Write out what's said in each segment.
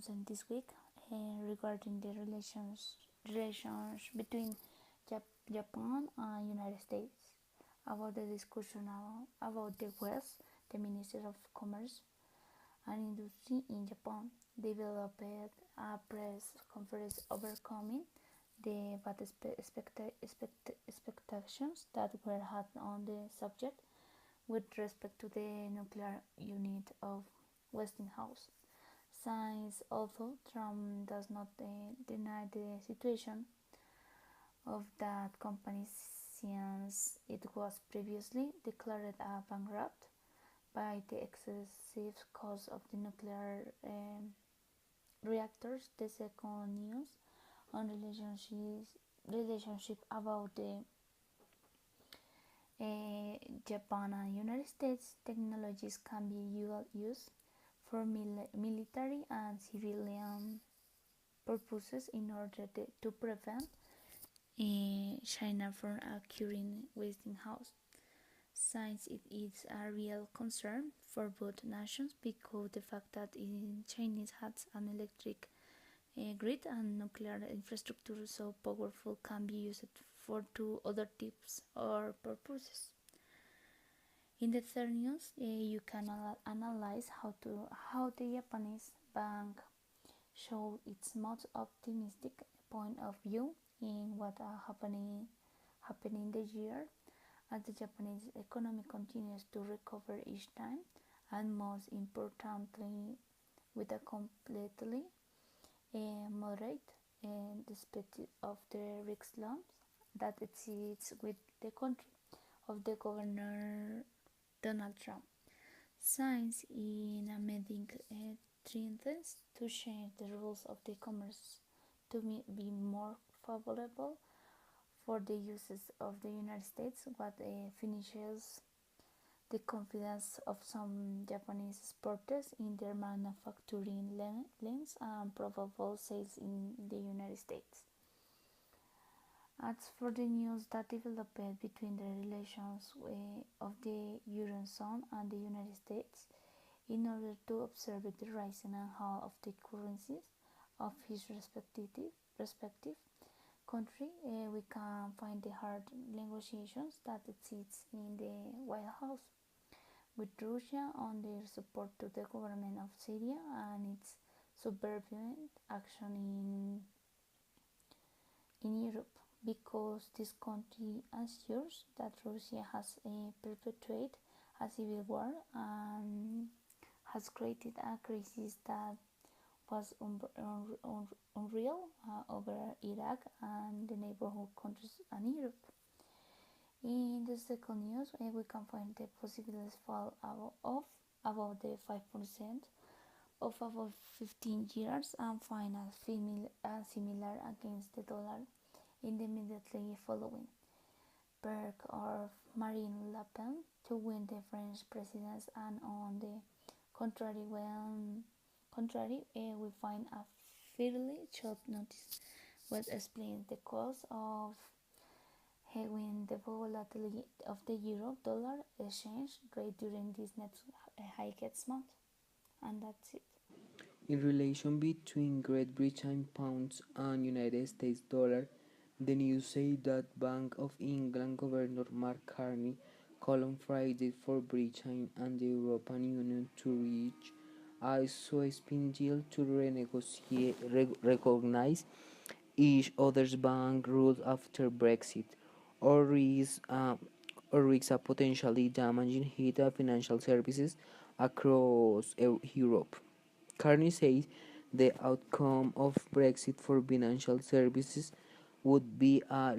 announced this week regarding the relations between Japan and United States. About the discussion about the West, the Minister of Commerce and Industry in Japan developed a press conference overcoming the bad expectations that were had on the subject with respect to the nuclear unit of Westinghouse. Since although Trump does not deny the situation of that company since it was previously declared a bankrupt by the excessive cost of the nuclear reactors, the second news on relationship about the Japan and United States technologies can be used for military and civilian purposes in order to prevent China from acquiring Westinghouse. Since it is a real concern for both nations because the fact that Chinese has an electric grid and nuclear infrastructure so powerful can be used for two other types or purposes. In the third news, you can analyze how the Japanese bank showed its most optimistic point of view in what happening this year as the Japanese economy continues to recover each time, and most importantly, with a completely moderate despite of the risk lumps that exists with the country of the governor Donald Trump. Since in amending treaties to change the rules of the commerce to be more favorable for the uses of the United States, what finishes the confidence of some Japanese exporters in their manufacturing lines and probable sales in the United States. As for the news that developed between the relations of the Eurozone and the United States, in order to observe the rising and fall of the currencies of his respective country, we can find the hard negotiations that exist in the White House with Russia on their support to the government of Syria and its subversive action in Europe, because this country assures that Russia has perpetuated a civil war and has created a crisis that was unreal over Iraq and the neighborhood countries and Europe. In the second news, we can find the possible fall of about the 5% of about 15 years and find a similar against the dollar in the immediately following. Perk of Marine Le Pen to win the French presidency, and on the contrary, we find a fairly short notice what explains the cause of having the volatility of the euro-dollar exchange rate during this next highest month. And that's it. In relation between Great Britain pounds and United States dollar, the news said that Bank of England Governor Mark Carney called on Friday for Britain and the European Union to reach a sweeping deal to recognize each other's bank rules after Brexit, or risk a potentially damaging hit at financial services across Europe. Carney says the outcome of Brexit for financial services would be a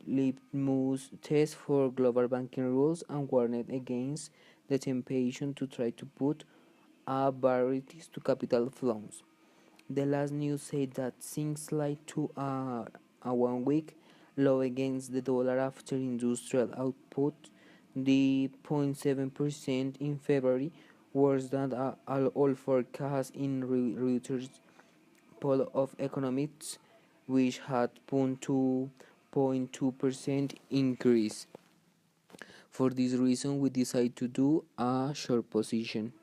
litmus test for global banking rules and warned against the temptation to try to put barriers to capital flows. The last news said that things led to a 1 week low against the dollar after industrial output, the 0.7% in February, worse than all forecasts in Reuters poll of economists, which had 0.2% increase. For this reason, we decided to do a short position.